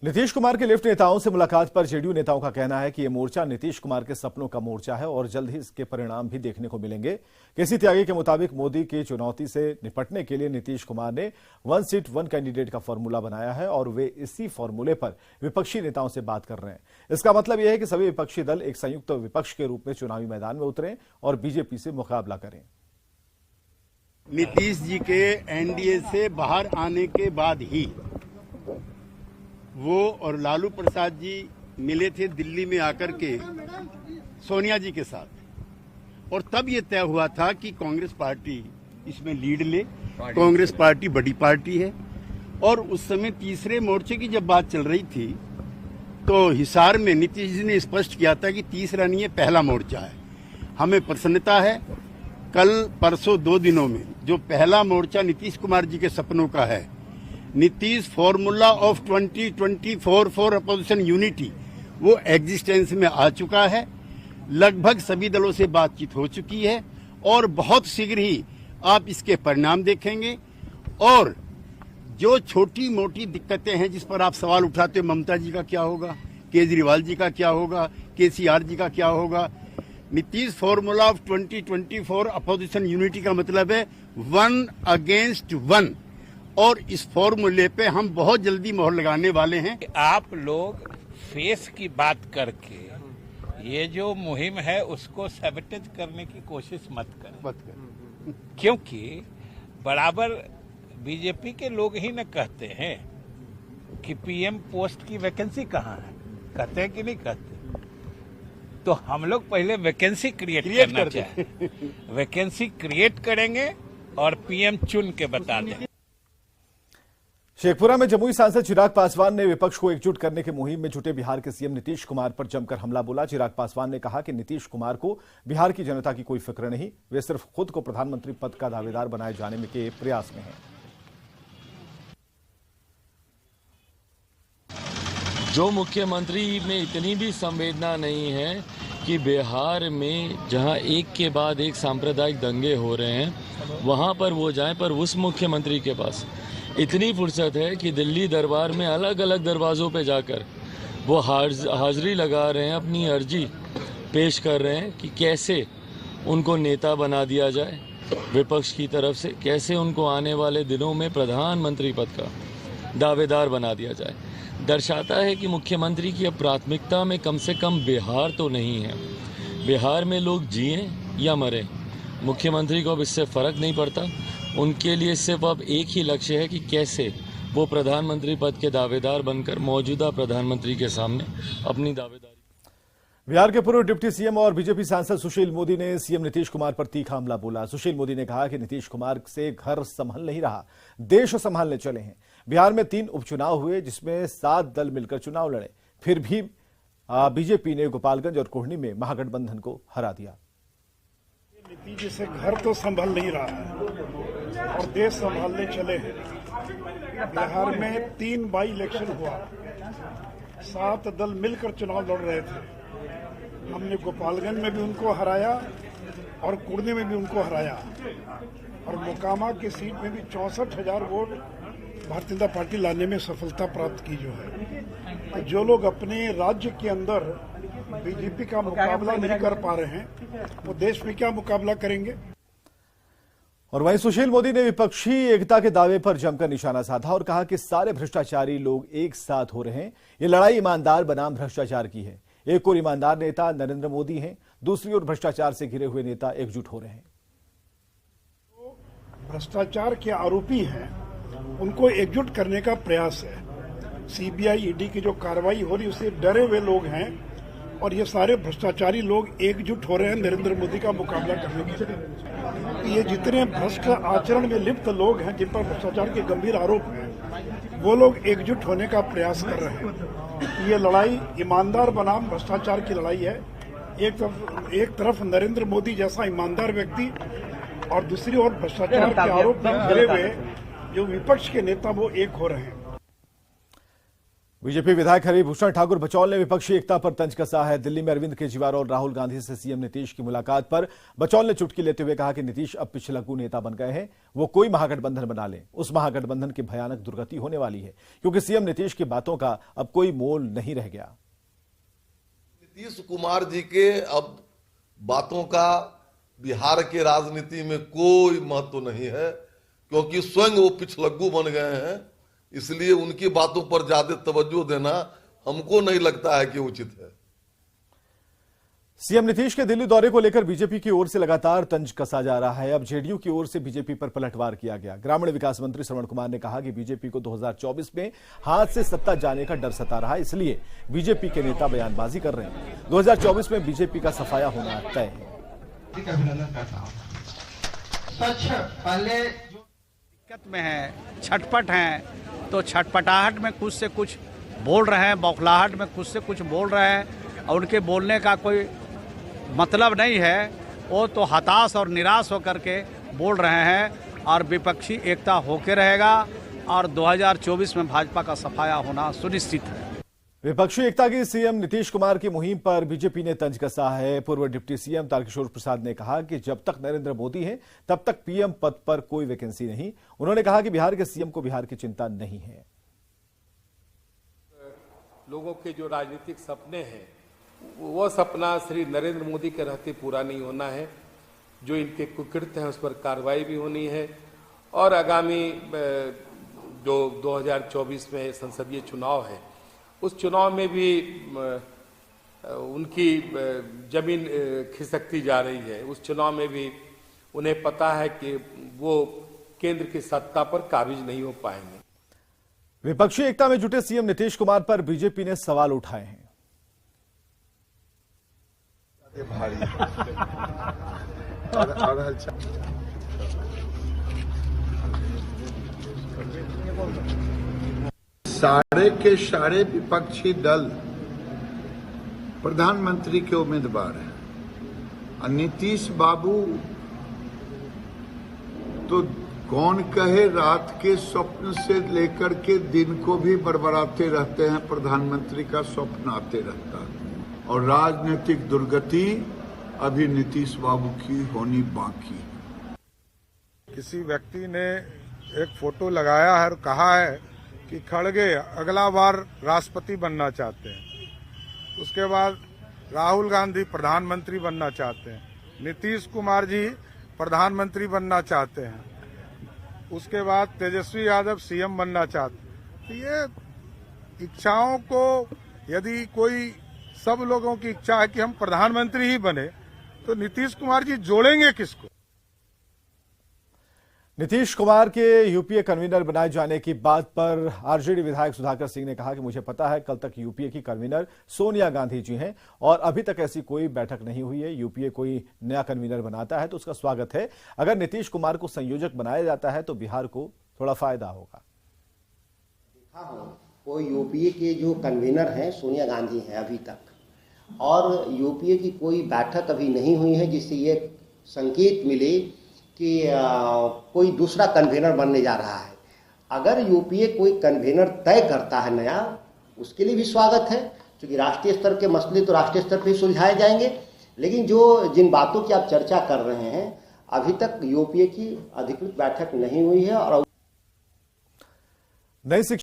नीतीश कुमार के लिफ्ट नेताओं से मुलाकात पर जेडीयू नेताओं का कहना है कि ये मोर्चा नीतीश कुमार के सपनों का मोर्चा है और जल्द ही इसके परिणाम भी देखने को मिलेंगे। केसी त्यागी के मुताबिक मोदी की चुनौती से निपटने के लिए नीतीश कुमार ने 1 सीट 1 कैंडिडेट का फॉर्मूला बनाया है और वे इसी फॉर्मूले पर विपक्षी नेताओं से बात कर रहे हैं। इसका मतलब यह है कि सभी विपक्षी दल एक संयुक्त विपक्ष के रूप में चुनावी मैदान में उतरें और बीजेपी से मुकाबला करें। नीतीश जी के एनडीए से बाहर आने के बाद ही वो और लालू प्रसाद जी मिले थे दिल्ली में आकर के सोनिया जी के साथ, और तब ये तय हुआ था कि कांग्रेस पार्टी इसमें लीड ले। कांग्रेस पार्टी बड़ी पार्टी है और उस समय तीसरे मोर्चे की जब बात चल रही थी तो हिसार में नीतीश जी ने स्पष्ट किया था कि तीसरा नहीं है, पहला मोर्चा है। हमें प्रसन्नता है कल परसों 2 दिनों में जो पहला मोर्चा नीतीश कुमार जी के सपनों का है, Nitish formula of 2024 for opposition unity, वो एग्जिस्टेंस में आ चुका है। लगभग सभी दलों से बातचीत हो चुकी है और बहुत शीघ्र ही आप इसके परिणाम देखेंगे। और जो छोटी मोटी दिक्कतें हैं जिस पर आप सवाल उठाते हो, ममता जी का क्या होगा, केजरीवाल जी का क्या होगा, केसीआर जी का क्या होगा, Nitish formula of 2024 opposition unity का मतलब है 1 अगेंस्ट 1, और इस फॉर्मूले पे हम बहुत जल्दी मोहर लगाने वाले हैं। आप लोग फेस की बात करके ये जो मुहिम है उसको सैबोटेज करने की कोशिश मत करें, क्योंकि बराबर बीजेपी के लोग ही न कहते हैं कि पीएम पोस्ट की वैकेंसी कहाँ है, कहते हैं कि नहीं कहते। तो हम लोग पहले वैकेंसी क्रिएट करना चाहिए, वैकेंसी क्रिएट करेंगे और पीएम चुन के बता देंगे। शेखपुरा में जमुई सांसद चिराग पासवान ने विपक्ष को एकजुट करने की मुहिम में जुटे बिहार के सीएम नीतीश कुमार पर जमकर हमला बोला। चिराग पासवान ने कहा कि नीतीश कुमार को बिहार की जनता की कोई फिक्र नहीं, वे सिर्फ खुद को प्रधानमंत्री पद का दावेदार बनाए जाने के प्रयास में हैं। जो मुख्यमंत्री में इतनी भी संवेदना नहीं है कि बिहार में जहां एक के बाद एक सांप्रदायिक दंगे हो रहे हैं वहां पर वो जाएं, पर उस मुख्यमंत्री के पास इतनी फुर्सत है कि दिल्ली दरबार में अलग अलग दरवाज़ों पे जाकर वो हाजिरी लगा रहे हैं, अपनी अर्जी पेश कर रहे हैं कि कैसे उनको नेता बना दिया जाए विपक्ष की तरफ से, कैसे उनको आने वाले दिनों में प्रधानमंत्री पद का दावेदार बना दिया जाए। दर्शाता है कि मुख्यमंत्री की अब प्राथमिकता में कम से कम बिहार तो नहीं है। बिहार में लोग जिएं या मरें, मुख्यमंत्री को अब इससे फ़र्क नहीं पड़ता। उनके लिए सिर्फ अब एक ही लक्ष्य है कि कैसे वो प्रधानमंत्री पद के दावेदार बनकर मौजूदा प्रधानमंत्री के सामने अपनी दावेदारी। बिहार के पूर्व डिप्टी सीएम और बीजेपी सांसद सुशील मोदी ने सीएम नीतीश कुमार पर तीखा हमला बोला। सुशील मोदी ने कहा कि नीतीश कुमार से घर संभल नहीं रहा, देश संभालने चले हैं। बिहार में 3 उपचुनाव हुए जिसमें 7 दल मिलकर चुनाव लड़े, फिर भी बीजेपी ने गोपालगंज और कोढ़नी में महागठबंधन को हरा दिया। नीतीश जी से घर तो संभल नहीं रहा है और देश संभालने चले हैं। बिहार में 3 बाई इलेक्शन हुआ, 7 दल मिलकर चुनाव लड़ रहे थे। हमने गोपालगंज में भी उनको हराया और कुर्नी में भी उनको हराया और मोकामा की सीट में भी 64,000 वोट भारतीय जनता पार्टी लाने में सफलता प्राप्त की जो है। तो जो लोग अपने राज्य के अंदर बीजेपी का मुकाबला नहीं कर पा रहे हैं वो देश में क्या मुकाबला करेंगे। और वहीं सुशील मोदी ने विपक्षी एकता के दावे पर जमकर निशाना साधा और कहा कि सारे भ्रष्टाचारी लोग एक साथ हो रहे हैं। ये लड़ाई ईमानदार बनाम भ्रष्टाचार की है। एक और ईमानदार नेता नरेंद्र मोदी हैं, दूसरी ओर भ्रष्टाचार से घिरे हुए नेता एकजुट हो रहे हैं। भ्रष्टाचार के आरोपी हैं उनको एकजुट करने का प्रयास है। सीबीआई ईडी की जो कार्रवाई हो रही उससे डरे हुए लोग हैं और ये सारे भ्रष्टाचारी लोग एकजुट हो रहे हैं नरेंद्र मोदी का मुकाबला करने के लिए। ये जितने भ्रष्ट आचरण में लिप्त लोग हैं जिन पर भ्रष्टाचार के गंभीर आरोप हैं वो लोग एकजुट होने का प्रयास कर रहे हैं। ये लड़ाई ईमानदार बनाम भ्रष्टाचार की लड़ाई है। एक तरफ नरेंद्र मोदी जैसा ईमानदार व्यक्ति और दूसरी ओर भ्रष्टाचार के आरोप में घिरे हुए जो विपक्ष के नेता वो एक हो रहे हैं। बीजेपी विधायक हरिभूषण ठाकुर बचौल ने विपक्षी एकता पर तंज कसा है। दिल्ली में अरविंद केजरीवाल और राहुल गांधी से सीएम नीतीश की मुलाकात पर बचौल ने चुटकी लेते हुए कहा कि नीतीश अब पिछलग्गू नेता बन गए हैं, वो कोई महागठबंधन बना लें, उस महागठबंधन की भयानक दुर्गति होने वाली है, क्योंकि सीएम नीतीश की बातों का अब कोई मोल नहीं रह गया। नीतीश कुमार जी के अब बातों का बिहार के राजनीति में कोई महत्व नहीं है, क्योंकि स्वयं वो पिछलग्गू बन गए हैं। इसलिए उनकी बातों पर ज्यादा तवज्जो देना हमको नहीं लगता है कि उचित है। सीएम नीतीश के दिल्ली दौरे को लेकर बीजेपी की ओर से लगातार तंज कसा जा रहा है। अब जेडीयू की ओर से बीजेपी पर पलटवार किया गया। ग्रामीण विकास मंत्री श्रवण कुमार ने कहा कि बीजेपी को 2024 में हाथ से सत्ता जाने का डर सता रहा है, इसलिए बीजेपी के नेता बयानबाजी कर रहे हैं। 2024 में बीजेपी का सफाया होना तय है। पहले दिक्कत में है, छटपट हैं, तो छटपटाहट में कुछ से कुछ बोल रहे हैं, बौखलाहट में कुछ से कुछ बोल रहे हैं और उनके बोलने का कोई मतलब नहीं है। वो तो हताश और निराश होकर के बोल रहे हैं और विपक्षी एकता होके रहेगा और 2024 में भाजपा का सफाया होना सुनिश्चित है। विपक्षी एकता की सीएम नीतीश कुमार की मुहिम पर बीजेपी ने तंज कसा है। पूर्व डिप्टी सीएम तारकिशोर प्रसाद ने कहा कि जब तक नरेंद्र मोदी हैं तब तक पीएम पद पर कोई वैकेंसी नहीं। उन्होंने कहा कि बिहार के सीएम को बिहार की चिंता नहीं है। लोगों के जो राजनीतिक सपने हैं वो सपना श्री नरेंद्र मोदी के रहते पूरा नहीं होना है। जो इनके कुकृत्य हैं उस पर कार्रवाई भी होनी है और आगामी जो 2024 में संसदीय चुनाव है उस चुनाव में भी उनकी जमीन खिसकती जा रही है। उस चुनाव में भी उन्हें पता है कि वो केंद्र की सत्ता पर काबिज नहीं हो पाएंगे। विपक्षी एकता में जुटे सीएम नीतीश कुमार पर बीजेपी ने सवाल उठाए हैं। सारे के सारे विपक्षी दल प्रधानमंत्री के उम्मीदवार हैं और नीतीश बाबू तो कौन कहे रात के स्वप्न से लेकर के दिन को भी बरबराते रहते हैं। प्रधानमंत्री का स्वप्न आते रहता है और राजनीतिक दुर्गति अभी नीतीश बाबू की होनी बाकी है। किसी व्यक्ति ने एक फोटो लगाया है और कहा है कि खड़गे अगला बार राष्ट्रपति बनना चाहते हैं। उसके बाद राहुल गांधी प्रधानमंत्री बनना चाहते हैं, नीतीश कुमार जी प्रधानमंत्री बनना चाहते हैं, उसके बाद तेजस्वी यादव सीएम बनना चाहते हैं। तो ये इच्छाओं को यदि कोई सब लोगों की इच्छा है कि हम प्रधानमंत्री ही बने तो नीतीश कुमार जी जोड़ेंगे किसको? नीतीश कुमार के यूपीए कन्वीनर बनाए जाने की बात पर आरजेडी विधायक सुधाकर सिंह ने कहा कि मुझे पता है कल तक यूपीए की कन्वीनर सोनिया गांधी जी हैं और अभी तक ऐसी कोई बैठक नहीं हुई है। यूपीए कोई नया कन्वीनर बनाता है तो उसका स्वागत है। अगर नीतीश कुमार को संयोजक बनाया जाता है तो बिहार को थोड़ा फायदा होगा। देखा हो वो यूपीए के जो कन्वीनर हैं सोनिया गांधी हैं अभी तक, और यूपीए की कोई बैठक अभी नहीं हुई है जिससे ये संकेत मिले कि कोई दूसरा कन्वेनर बनने जा रहा है। अगर यूपीए कोई कन्वेनर तय करता है नया, उसके लिए भी स्वागत है, क्योंकि राष्ट्रीय स्तर के मसले तो राष्ट्रीय स्तर पर ही सुलझाए जाएंगे। लेकिन जिन बातों की आप चर्चा कर रहे हैं अभी तक यूपीए की अधिकृत बैठक नहीं हुई है। और नई